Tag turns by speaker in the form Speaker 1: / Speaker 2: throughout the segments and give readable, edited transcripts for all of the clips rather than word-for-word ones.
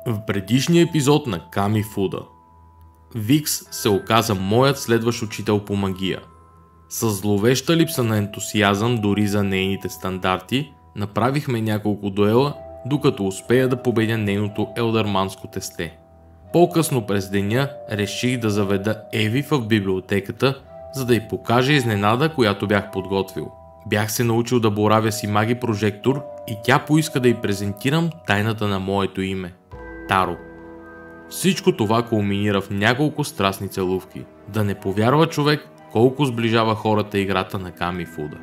Speaker 1: В предишния епизод на Камифуда, Викс се оказа моят следващ учител по магия. С зловеща липса на ентусиазъм дори за нейните стандарти, направихме няколко дуела, докато успея да победя нейното елдърманско тесте. По-късно през деня реших да заведа Еви в библиотеката, за да й покажа изненада, която бях подготвил. Бях се научил да боравя си маги прожектор и тя поиска да й презентирам тайната на моето име – Таро. Всичко това кулминира в няколко страстни целувки. Да не повярва човек колко сближава хората играта на Камифуда.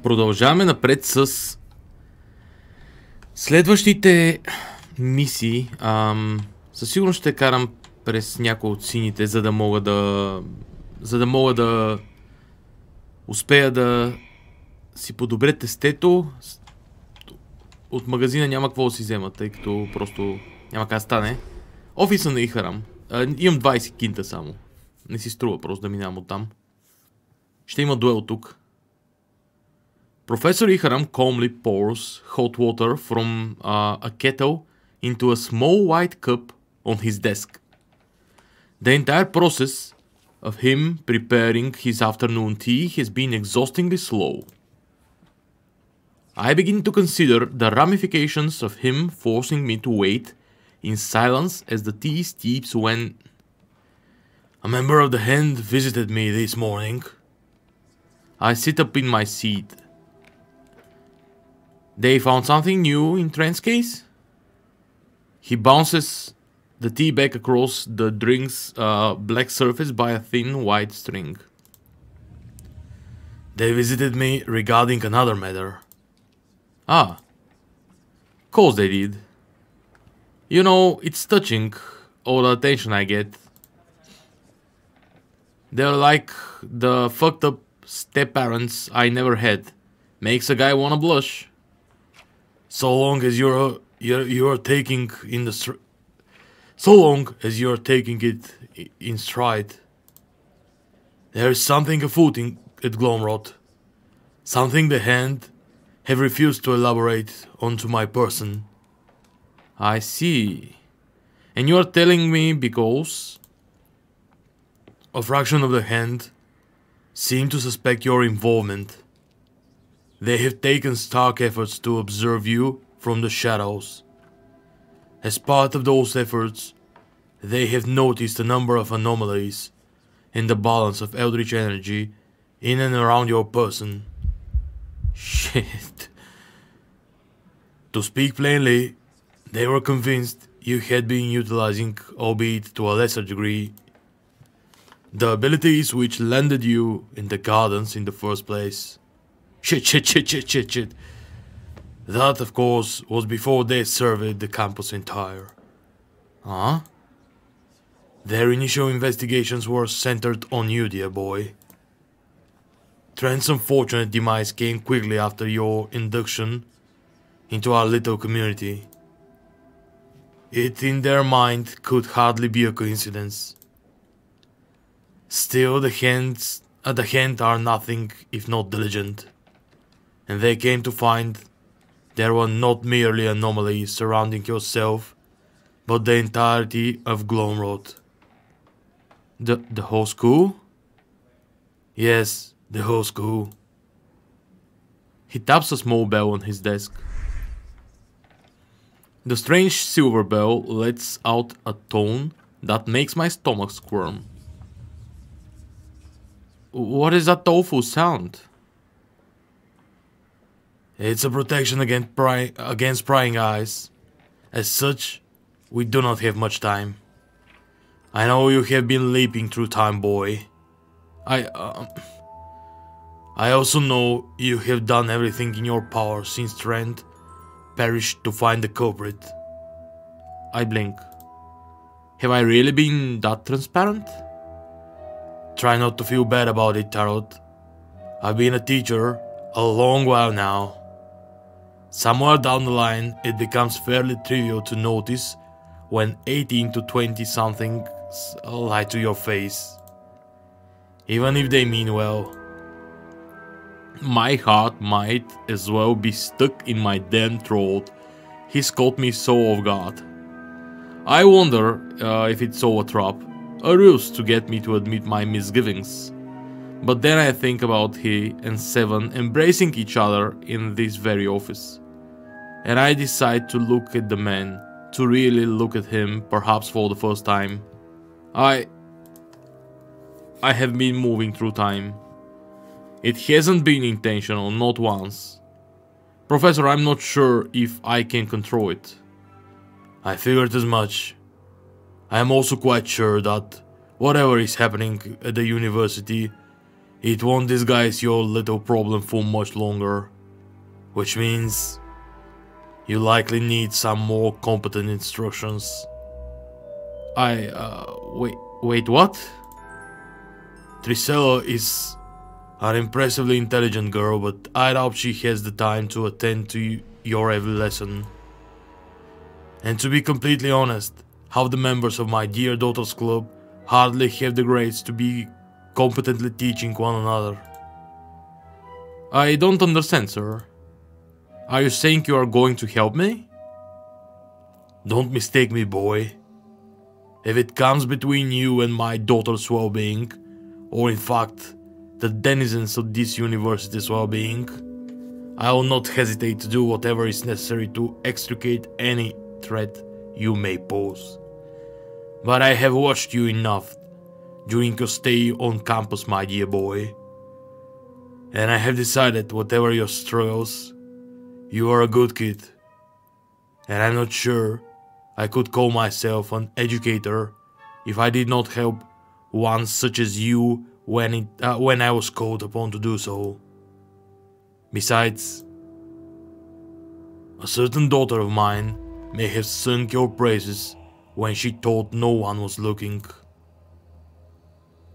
Speaker 1: Продължаваме напред с следващите мисии. Със сигурност ще карам през някои от сините, за да мога да успея да си подобря тестето. От магазина няма какво да си взема, тъй като просто няма как да стане. Офиса на Ихарам. Имам 20 кинта само. Не си струва просто да минавам оттам. Ще има дуел тук. Professor Iharam calmly pours hot water from a kettle into a small white cup on his desk. The entire process of him preparing his afternoon tea has been exhaustingly slow. I begin to consider the ramifications of him forcing me to wait in silence as the tea steeps when a member of the hand visited me this morning. I sit up in my seat. They found something new in Trent's case? He bounces the tea back across the drink's black surface by a thin white string. They visited me regarding another matter. Ah, course they did. You know, it's touching, all the attention I get. They're like the fucked up step-parents I never had. Makes a guy wanna blush. So long as you're taking it in stride. There is something afoot at Glomrot. Something the hand have refused to elaborate onto my person. I see. And you are telling me because a fraction of the hand seem to suspect your involvement. They have taken stark efforts to observe you from the shadows. As part of those efforts, they have noticed a number of anomalies in the balance of eldritch energy in and around your person. Shit. To speak plainly, they were convinced you had been utilizing, albeit to a lesser degree, the abilities which landed you in the gardens in the first place. Shit. That, of course, was before they surveyed the campus entire. Huh? Their initial investigations were centered on you, dear boy. Trent's unfortunate demise came quickly after your induction into our little community. It, in their mind, could hardly be a coincidence. Still, the hand are nothing if not diligent. And they came to find there were not merely anomalies surrounding yourself, but the entirety of Glomrot. The whole school? Yes, the whole school. He taps a small bell on his desk. The strange silver bell lets out a tone that makes my stomach squirm. What is that awful sound? It's a protection against prying eyes. As such, we do not have much time. I know you have been leaping through time, boy. I also know you have done everything in your power since Trent perished to find the culprit. I blink. Have I really been that transparent? Try not to feel bad about it, Tarot. I've been a teacher a long while now. Somewhere down the line, it becomes fairly trivial to notice when 18 to 20 somethings lie to your face. Even if they mean well. My heart might as well be stuck in my damn throat. He's caught me so off guard. I wonder if it's all a trap, a ruse to get me to admit my misgivings. But then I think about he and Seven embracing each other in this very office. And I decide to look at the man, to really look at him, perhaps for the first time. I have been moving through time. It hasn't been intentional, not once. Professor, I'm not sure if I can control it. I figured as much. I am also quite sure that whatever is happening at the university, it won't disguise your little problem for much longer. Which means you likely need some more competent instructions. Wait, what? Trisella is an impressively intelligent girl, but I doubt she has the time to attend to your every lesson. And to be completely honest, half the members of my dear daughter's club hardly have the grades to be competently teaching one another. I don't understand, sir. Are you saying you are going to help me? Don't mistake me, boy. If it comes between you and my daughter's well-being, or in fact, the denizens of this university's well-being, I will not hesitate to do whatever is necessary to extricate any threat you may pose. But I have watched you enough during your stay on campus, my dear boy, and I have decided whatever your struggles, you are a good kid, and I'm not sure I could call myself an educator if I did not help one such as you when I was called upon to do so. Besides, a certain daughter of mine may have sung your praises when she thought no one was looking.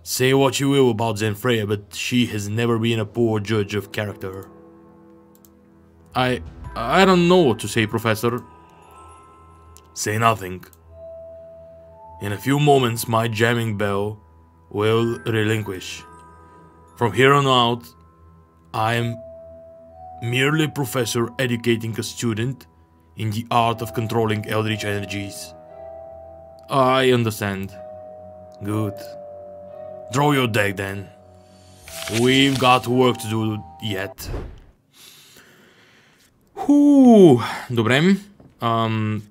Speaker 1: Say what you will about Zenfreya, but she has never been a poor judge of character. I don't know what to say, Professor. Say nothing. In a few moments my jamming bell will relinquish. From here on out, I am merely Professor educating a student in the art of controlling eldritch energies. I understand. Good. Draw your deck then. We've got work to do yet. Добре.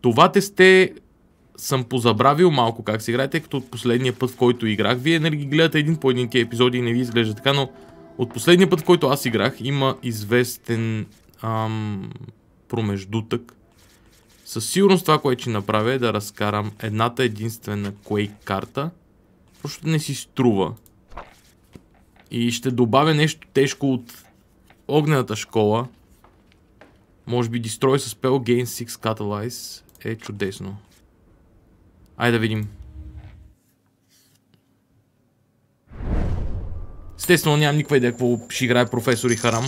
Speaker 1: Това тесте съм позабравил малко как се играе, тъй като от последния път, в който играх, вие нали ги гледате един по един тия епизоди и не ви изглежда така, но от последния път, в който аз играх, има известен промеждутък. Със сигурност това, което ще направя е да разкарам едната единствена Quake карта, защото не си струва. И ще добавя нещо тежко от огнената школа. Може би Destroy с Spell Gain 6 Catalyze е чудесно. Айде да видим. Естествено нямам никаква идея какво ще играе професор и Харам.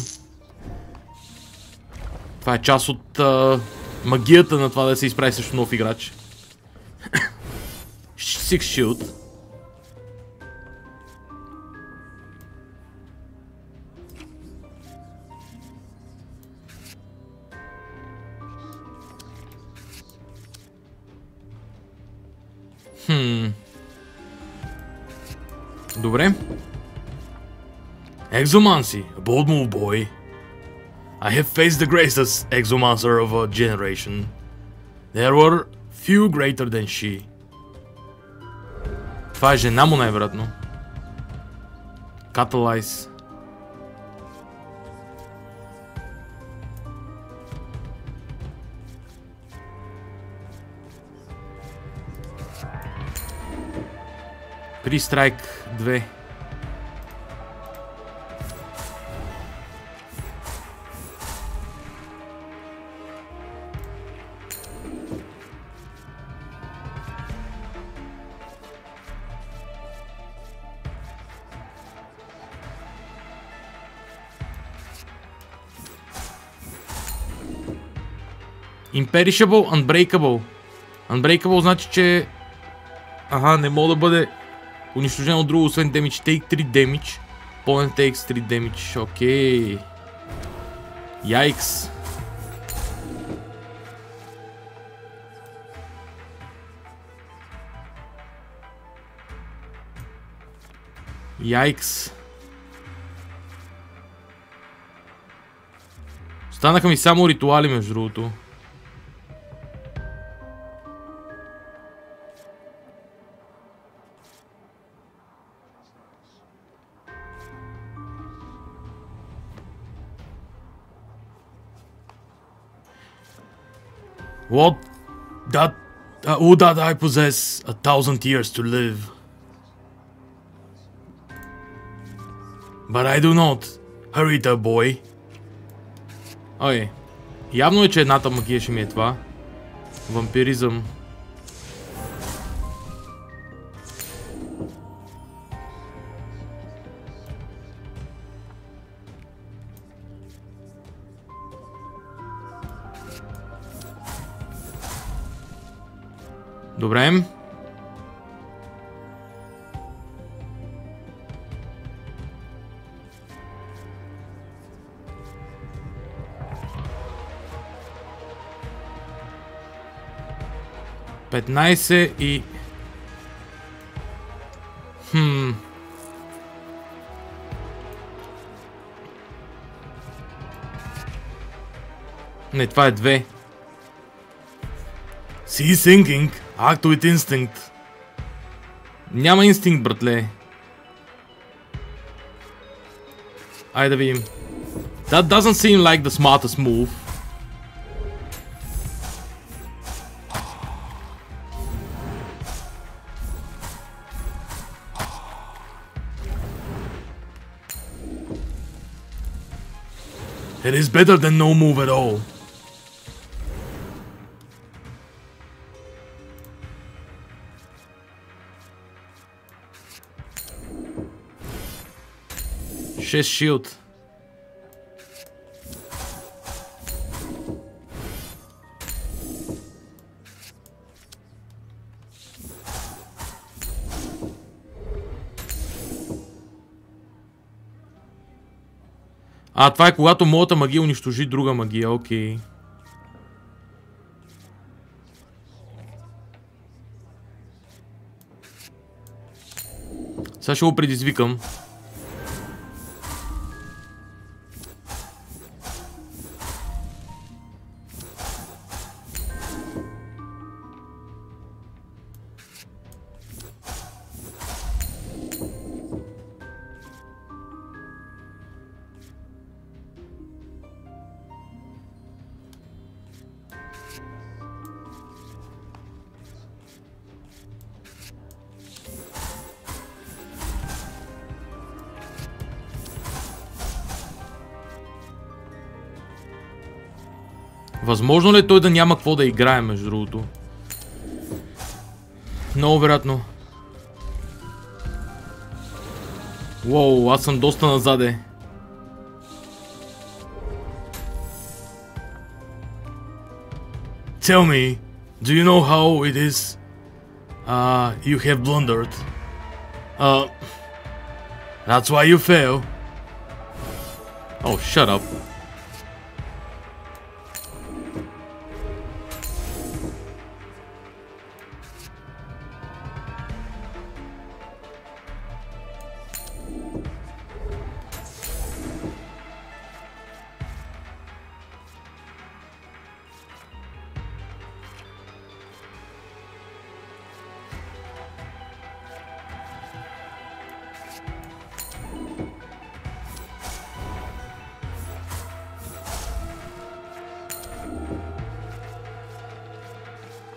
Speaker 1: Това е част от магията на това да се изправи срещу нов играч. Six Shield. Добре. Exomancy, a bold move, boy. I have faced the greatest exomancer of a generation. There were few greater than she. Това е жена му най-вероятно. Catalyze. При-страйк 2. Imperishable, Unbreakable. Unbreakable значи, че не мога да бъде унищожено друго, освен damage. Take 3 damage. Opponent takes 3 damage. Окей. Яйкс. Яйкс. Станаха ми само ритуали, между другото. What? Would that I possess 1,000 years to live? But I do not. Hurry there, boy. Ой, явно е, че едната магия ще ми е това. Вампиризъм. Добре. Петнайсет и... Не, това е 2. See thinking, act with instinct. Няма инстинкт, братле. Айде да видим. That doesn't seem like the smartest move. It is better than no move at all. Шест шилд. Това е когато моята магия унищожи друга магия, окей. Сега ще го предизвикам. Възможно ли е той да няма какво да играе, между другото? Много вероятно. Уоу, аз съм доста назаде. Tell me, do you know how it is? You have blundered. That's why you fail. Oh, shut up.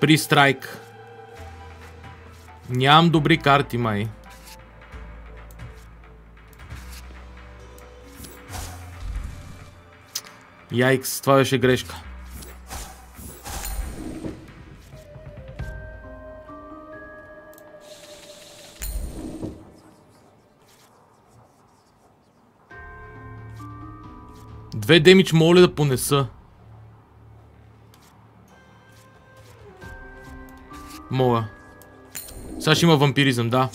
Speaker 1: При страйк. Нямам добри карти, май. Яйкс, това беше грешка. Две демидж мога ли да понеса? Мога. Сега ще има вампиризъм, да.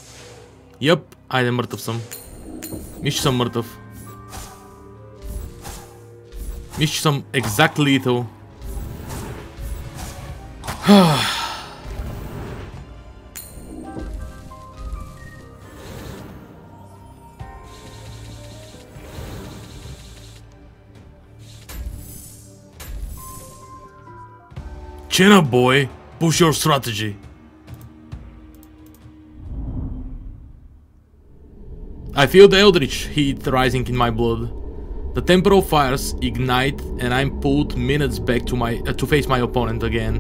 Speaker 1: Йъп, айде, мъртъв съм. Мисля, че съм мъртъв. Мисля, че съм exact lethal. Chin up, boy. Push your strategy. I feel the eldritch heat rising in my blood. The temporal fires ignite and I'm pulled minutes back to face my opponent again.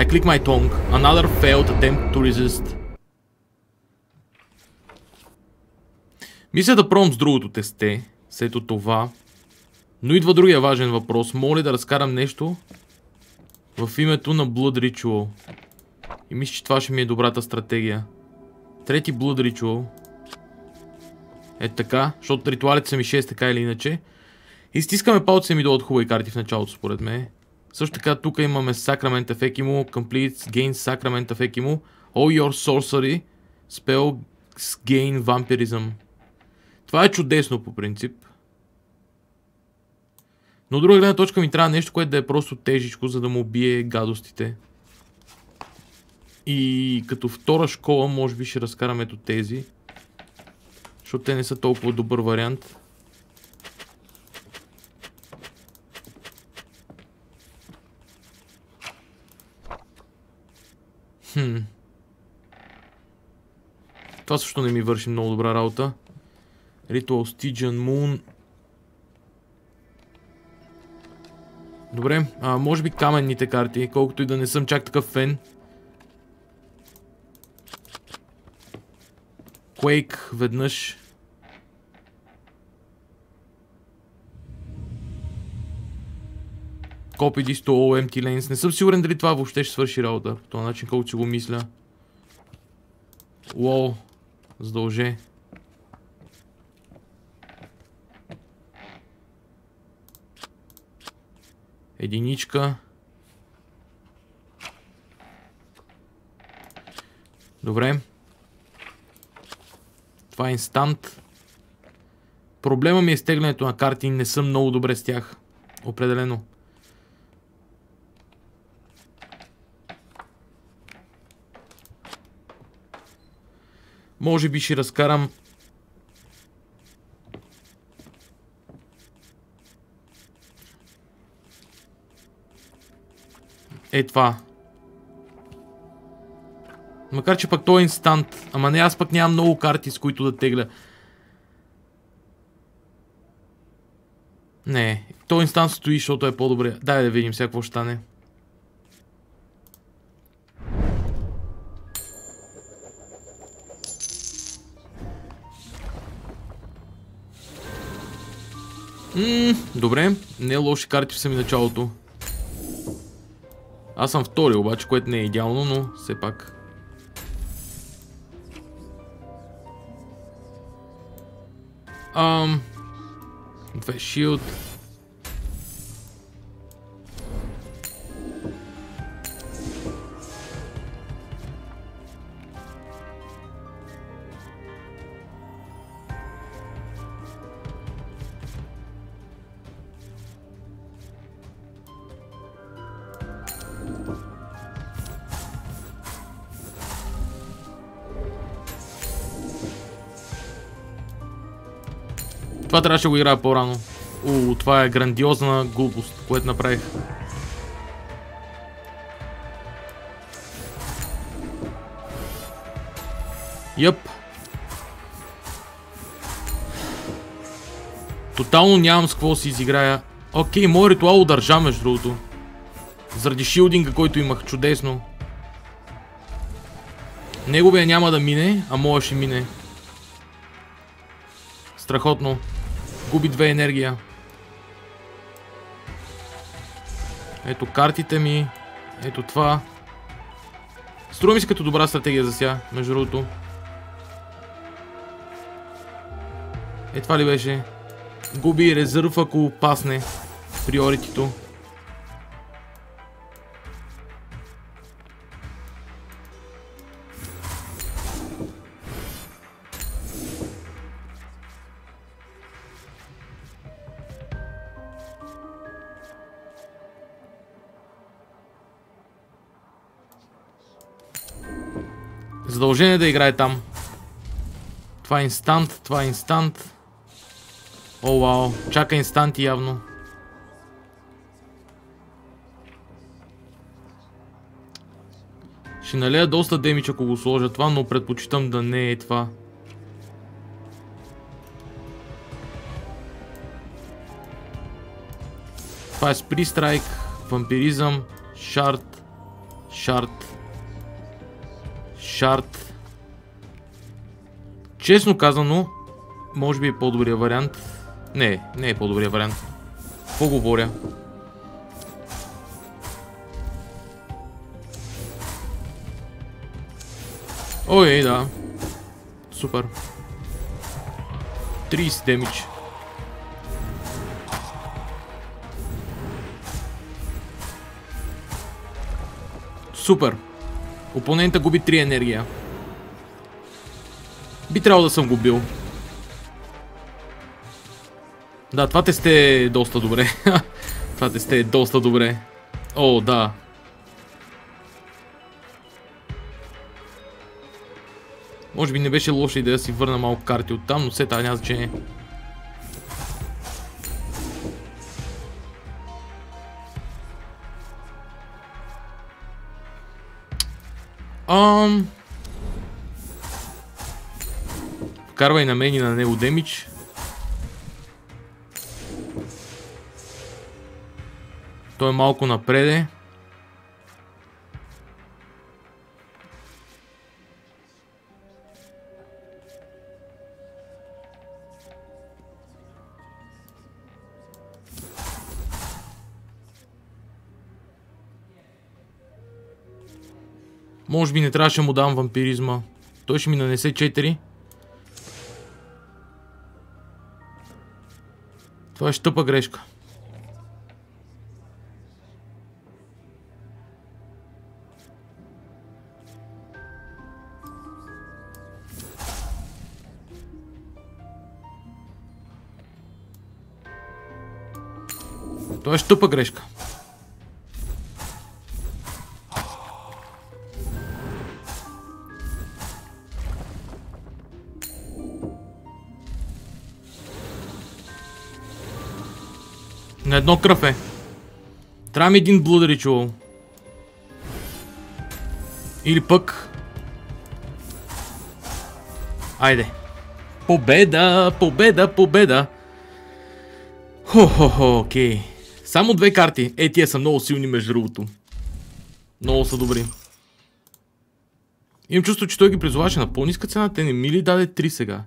Speaker 1: I click my tongue. Another failed attempt to resist. Мисля да пробвам с другото тесте, след това. Но идва другия важен въпрос. Мога ли да разкарам нещо в името на Blood Ritual? И мисля, че това ще ми е добрата стратегия. Трети Blood Ritual. Ето така, защото ритуалите са ми 6 така или иначе. И стискаме палците ми долу хубави карти в началото, според мен. Също така, тук имаме Sacrament of Ekimo, Complete Gain Sacrament of Ekimo, All Your Sorcery, Spell Gain Vampirism. Това е чудесно по принцип. Но от друга гледна точка ми трябва нещо, което да е просто тежичко, за да му убие гадостите. И като втора школа, може би ще разкарам ето тези. Защото те не са толкова добър вариант. Това също не ми върши много добра работа. Ritual Stygian Moon. Добре, може би каменните карти, колкото и да не съм чак такъв фен. Quake веднъж. Copy this to all empty lanes. Не съм сигурен дали това въобще ще свърши работа. По този начин, колкото си го мисля. Лол. Задълже. Единичка. Добре. Това е инстант. Проблема ми е стеглянето на карти. Не съм много добре с тях. Определено. Може би ще разкарам това. Макар че пък той е инстант. Ама не, аз пък нямам много карти, с които да тегля. Не, той инстант стои, защото е по-добре. Дай да видим сега какво ще стане. Добре, не е лоши карти в сами началото. Аз съм втори обаче, което не е идеално, но все пак. Това е shield. Това трябваше да го играя по-рано. Това е грандиозна глупост, което направих. Йъп. Тотално нямам с какво си изиграя. Окей, моят ритуал удържа между другото. Заради шилдинга, който имах. Чудесно. Неговия няма да мине, а моя ще мине. Страхотно. Губи 2 енергия. Ето картите ми. Ето това. Струва ми се като добра стратегия за сега, между другото. Това ли беше? Губи резерв, ако пасне приоритито. Задължение да играе там. Това е инстант, това е инстант. О, вау, чака инстанти явно. Ще налея доста демидж, ако го сложа това, но предпочитам да не е това. Това е спри страйк, вампиризъм, шард, шард, шард. Честно казано, може би е по-добрия вариант. Не е по-добрия вариант. Какво говоря? Ой, да. Супер. 30 демидж. Супер. Опонента губи 3 енергия. Би трябвало да съм го бил. Да, това тесте е доста добре. Това тесте е доста добре. О, да. Може би не беше лоша идея да си върна малко карти оттам, но все това няма значение. Вкарвай на мен и на него демидж. Той е малко напреде. Може би не трябваше да му дам вампиризма. Той ще ми нанесе 4. Това е щъпа грешка. Това е щъпа грешка. На едно кръв е. Трябва ми един Blood Ritual. Или пък... Айде. Победа, победа, победа. Хо-хо-хо, окей. Само 2 карти. Е, тия са много силни между другото. Много са добри. Имам чувство, че той ги призоваше на по-ниска цена. Те не ми ли даде 3 сега?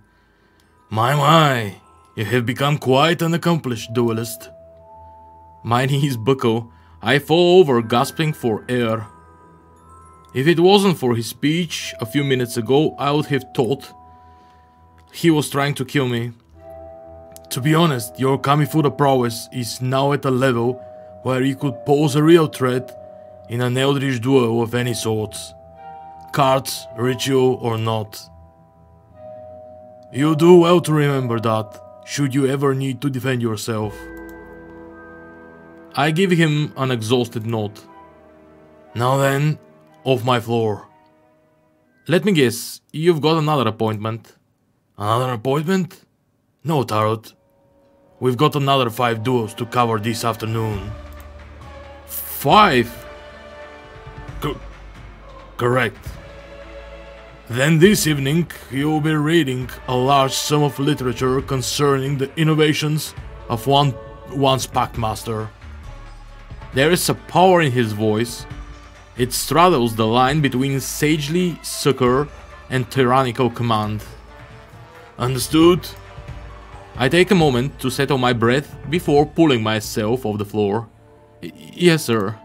Speaker 1: My. You have become quite an accomplished duelist. My knees buckle. I fall over, gasping for air. If it wasn't for his speech a few minutes ago, I would have thought he was trying to kill me. To be honest, your Kamifuda prowess is now at a level where you could pose a real threat in an eldritch duel of any sorts. Cards, ritual or not. You do well to remember that, should you ever need to defend yourself. I give him an exhausted nod. Now then, off my floor. Let me guess, you've got another appointment. Another appointment? No, Tarot. We've got another 5 duels to cover this afternoon. 5? Correct. Then this evening, you'll be reading a large sum of literature concerning the innovations of once Pact Master. There is a power in his voice. It straddles the line between sagely succor and tyrannical command. Understood? I take a moment to settle my breath before pulling myself off the floor. Yes, sir.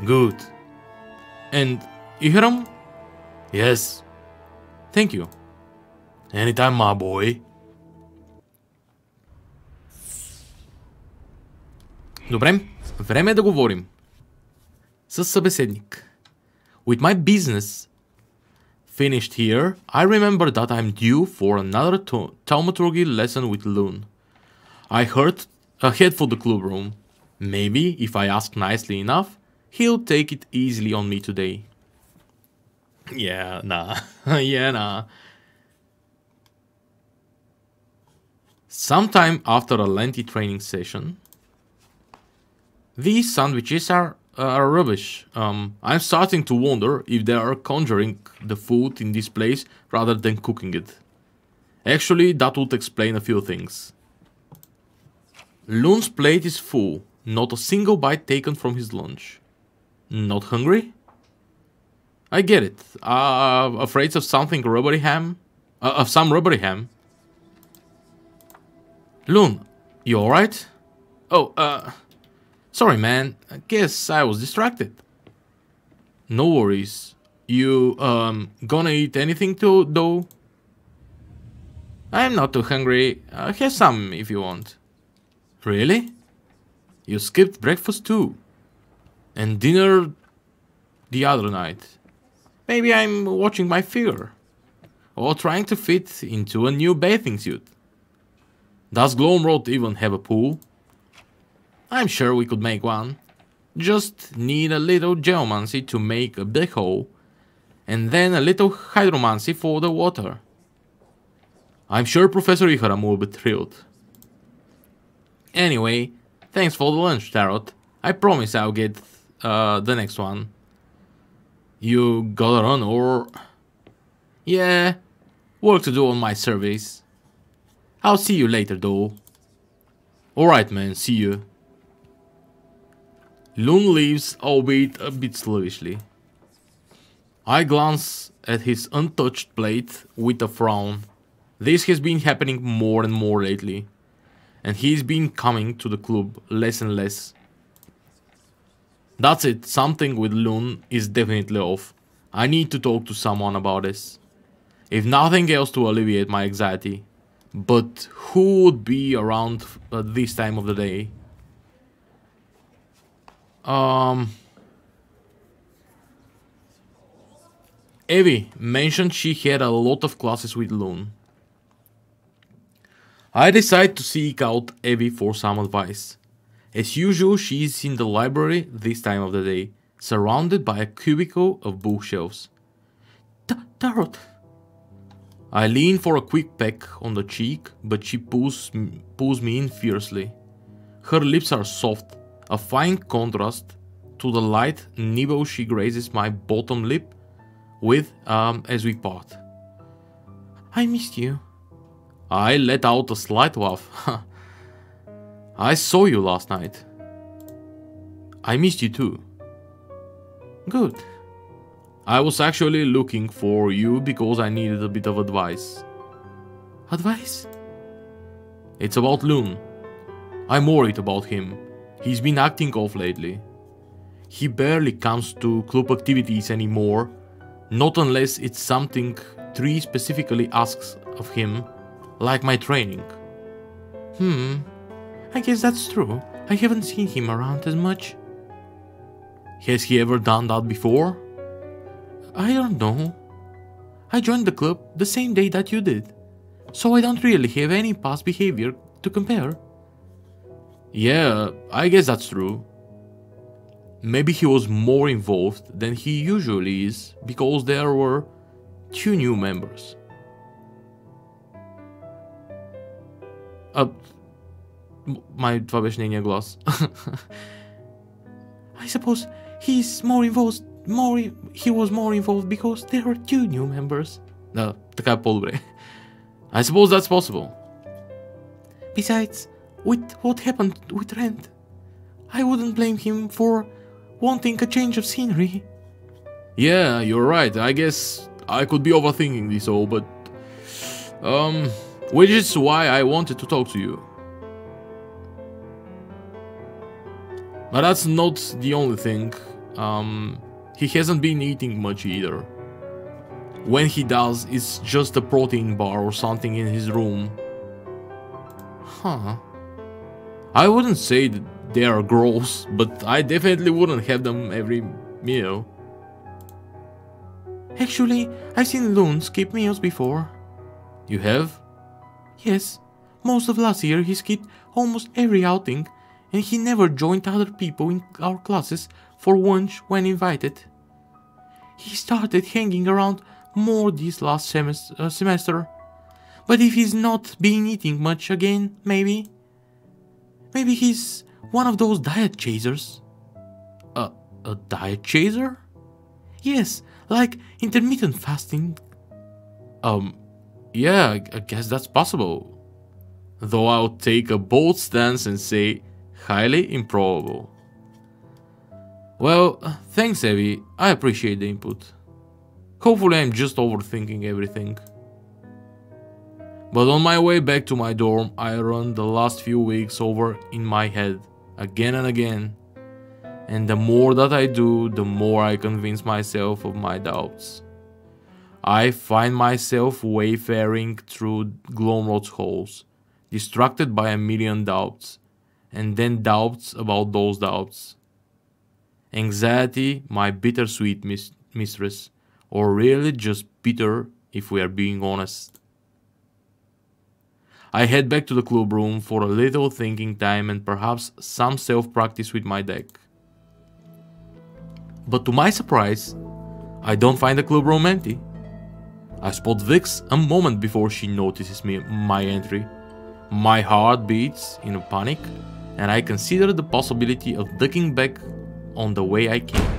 Speaker 1: Good. And Ihram? Yes. Thank you. Anytime, my boy. Добре, време е да говорим. С събеседник. With my business finished here, I remember that I'm due for another thaumaturgy lesson with Loon. I head for the club room. Maybe, if I ask nicely enough, he'll take it easily on me today. Yeah, nah. Yeah, nah. Sometime after a lengthy training session, these sandwiches are rubbish. I'm starting to wonder if they are conjuring the food in this place rather than cooking it. Actually, that would explain a few things. Loon's plate is full, not a single bite taken from his lunch. Not hungry? I get it. Afraid of something rubbery ham? Of some rubbery ham? Loon, you alright? Oh, sorry man, I guess I was distracted. No worries. You, gonna eat anything too, though? I'm not too hungry. Have some if you want. Really? You skipped breakfast too? And dinner the other night? Maybe I'm watching my figure. Or trying to fit into a new bathing suit. Does Gloamroad even have a pool? I'm sure we could make one. Just need a little geomancy to make a big hole, and then a little hydromancy for the water. I'm sure Professor Iharam will be thrilled. Anyway, thanks for the lunch, Tarot. I promise I'll get the next one. You gotta run or... Yeah, work to do on my surveys. I'll see you later though. Alright man, see you. Loon leaves, albeit a bit slavishly. I glance at his untouched plate with a frown. This has been happening more and more lately, and he's been coming to the club less and less. That's it, something with Loon is definitely off. I need to talk to someone about this. If nothing else to alleviate my anxiety. But who would be around at this time of the day? Evie mentioned she had a lot of classes with Loon. I decide to seek out Evie for some advice. As usual, she is in the library this time of the day, surrounded by a cubicle of bookshelves. Tarot! I lean for a quick peck on the cheek, but she pulls me in fiercely. Her lips are soft, a fine contrast to the light nibble she grazes my bottom lip with as we part. I missed you. I let out a slight laugh. I saw you last night. I missed you too. Good. I was actually looking for you because I needed a bit of advice. Advice? It's about Loon. I'm worried about him. He's been acting off lately. He barely comes to club activities anymore, not unless it's something Tree specifically asks of him, like my training. I guess that's true. I haven't seen him around as much. Has he ever done that before? I don't know. I joined the club the same day that you did, so I don't really have any past behavior to compare. Yeah, I guess that's true. Maybe he was more involved than he usually is because there were 2 new members. My dwa wyjaśnienia głos. I suppose he was more involved because there were 2 new members. No, taka po dobre. I suppose that's possible. Besides, with what happened with Rent, I wouldn't blame him for wanting a change of scenery. Yeah, you're right. I guess I could be overthinking this all, but... which is why I wanted to talk to you. But that's not the only thing. He hasn't been eating much either. When he does, it's just a protein bar or something in his room. Huh. I wouldn't say that they are gross, but I definitely wouldn't have them every meal. Actually, I've seen Loon skip meals before. You have? Yes. Most of last year he skipped almost every outing, and he never joined other people in our classes for lunch when invited.
Speaker 2: he started hanging around more this last semester. But if he's not been eating much again, maybe he's one of those diet chasers. A diet chaser? Yes, like intermittent fasting.
Speaker 1: Yeah, I guess that's possible. Though I'll take a bold stance and say highly improbable. Well, thanks Evie, I appreciate the input. Hopefully I'm just overthinking everything. But on my way back to my dorm, I run the last few weeks over in my head, again and again. And the more that I do, the more I convince myself of my doubts. I find myself wayfaring through Glomrod's halls, distracted by a million doubts, and then doubts about those doubts. Anxiety, my bittersweet mistress, or really just bitter if we are being honest. I head back to the club room for a little thinking time and perhaps some self-practice with my deck. But to my surprise, I don't find the club room empty. I spot Vix a moment before she notices my entry. My heart beats in a panic, and I consider the possibility of ducking back on the way I came.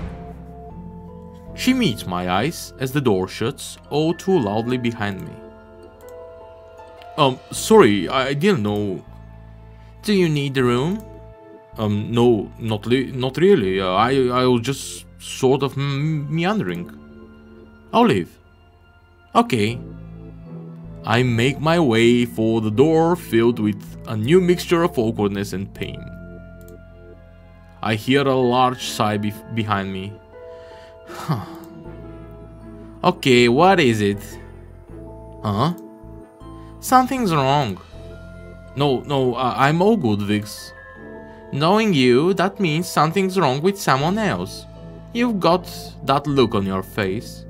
Speaker 1: She meets my eyes as the door shuts all too loudly behind me. Sorry, I didn't know.
Speaker 2: Do you need the room?
Speaker 1: No, not really. I was just sort of meandering. I'll leave.
Speaker 2: Okay.
Speaker 1: I make my way for the door filled with a new mixture of awkwardness and pain. I hear a large sigh behind me.
Speaker 2: Okay, what is it?
Speaker 1: Huh?
Speaker 2: Something's wrong.
Speaker 1: No, I'm all good, Vix.
Speaker 2: Knowing you, that means something's wrong with someone else. You've got that look on your face.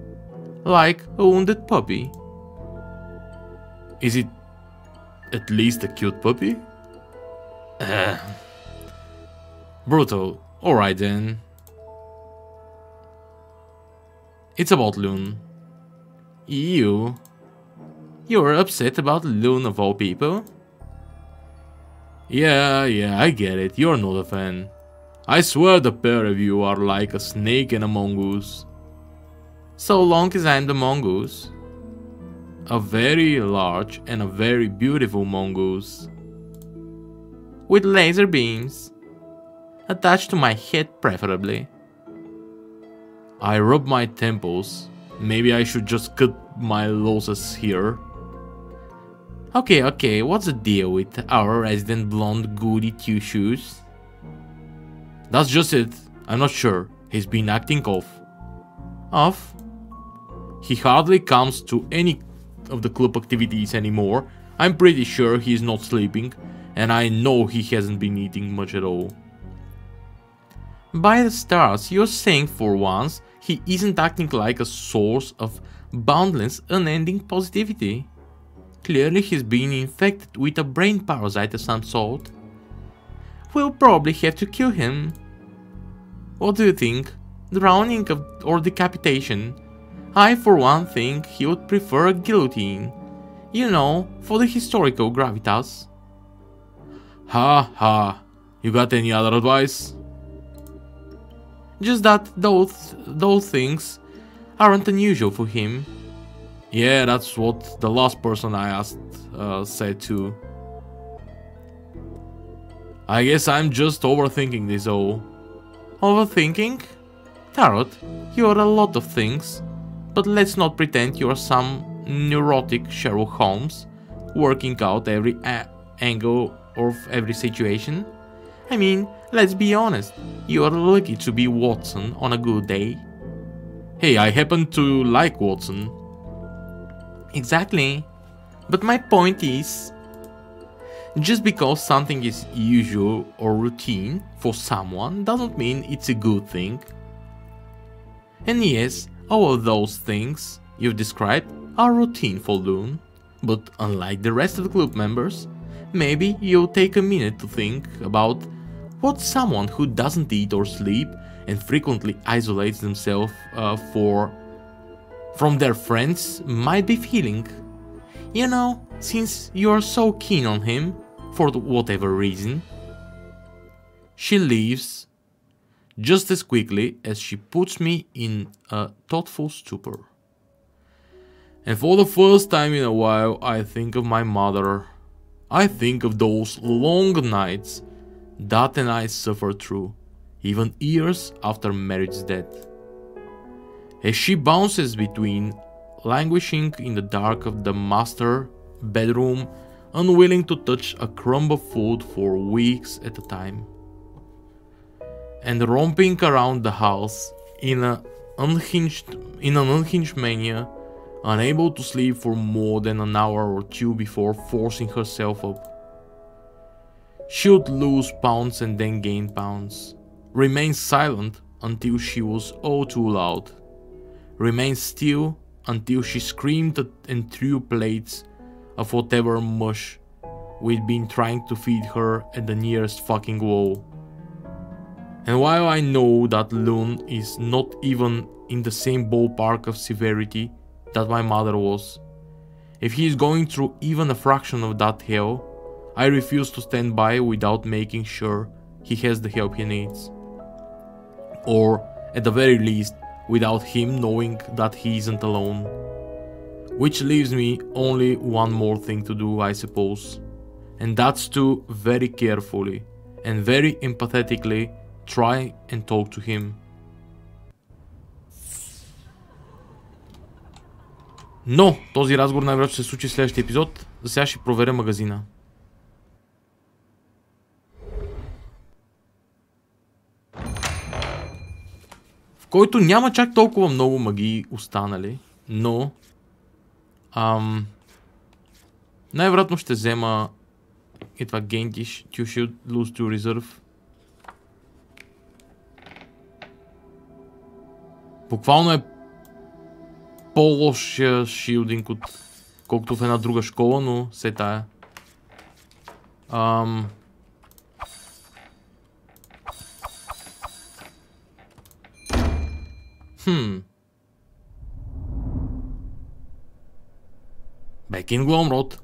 Speaker 2: Like a wounded puppy.
Speaker 1: Is it at least a cute puppy? Brutal. Alright then. It's about Loon.
Speaker 2: You're upset about Loon of all people?
Speaker 1: Yeah, I get it. You're not a fan. I swear the pair of you are like a snake and a mongoose.
Speaker 2: So long as I'm the mongoose.
Speaker 1: A very large and a very beautiful mongoose.
Speaker 2: With laser beams. Attached to my head preferably.
Speaker 1: I rub my temples. Maybe I should just cut my losses here.
Speaker 2: Okay, what's the deal with our resident blonde goody two-shoes?
Speaker 1: That's just it. I'm not sure. He's been acting off.
Speaker 2: Off?
Speaker 1: He hardly comes to any of the club activities anymore. I'm pretty sure he's not sleeping, and I know he hasn't been eating much at all.
Speaker 2: By the stars, you're saying for once he isn't acting like a source of boundless, unending positivity. Clearly he's been infected with a brain parasite of some sort. We'll probably have to kill him. What do you think? Drowning or decapitation? I for one think he would prefer a guillotine. You know, for the historical gravitas.
Speaker 1: Ha. You got any other advice?
Speaker 2: Just that those things aren't unusual for him.
Speaker 1: Yeah, that's what the last person I asked said too. I guess I'm just overthinking this all.
Speaker 2: Overthinking? Tarot, you're a lot of things, but let's not pretend you're some neurotic Sherlock Holmes, working out every angle of every situation. I mean, let's be honest, you're lucky to be Watson on a good day.
Speaker 1: Hey, I happen to like Watson.
Speaker 2: Exactly, but my point is, just because something is usual or routine for someone doesn't mean it's a good thing. And yes, all of those things you've described are routine for Loon, but unlike the rest of the club members, maybe you'll take a minute to think about what someone who doesn't eat or sleep and frequently isolates themselves from their friends might be feeling. You know, since you are so keen on him, for whatever reason. She leaves just as quickly as she puts me in a thoughtful stupor. And for the first time in a while, I think of my mother. I think of those long nights Dad and I suffered through, even years after Merritt's death. As she bounces between languishing in the dark of the master bedroom, unwilling to touch a crumb of food for weeks at a time, and romping around the house in an unhinged mania, unable to sleep for more than an hour or two before forcing herself up. She would lose pounds and then gain pounds, remain silent until she was all too loud, remain still until she screamed and threw plates of whatever mush we'd been trying to feed her at the nearest fucking wall. And while I know that Lune is not even in the same ballpark of severity that my mother was, if he is going through even a fraction of that hell, I refuse to stand by without making sure he has the help he needs. Or, at the very least, without him knowing that he isn't alone. Which leaves me only one more thing to do, I suppose. And that's to very carefully and very empathetically try and talk to him. Но този разговор най-вероятно ще се случи в следващия епизод. За сега ще проверя магазина. В който няма чак толкова много магии останали, но най-вероятно ще взема и това Gaintish, You should lose to reserve. Буквално е по-лошия шилдинг колкото в една друга школа, но все тая. Back in Glomrod.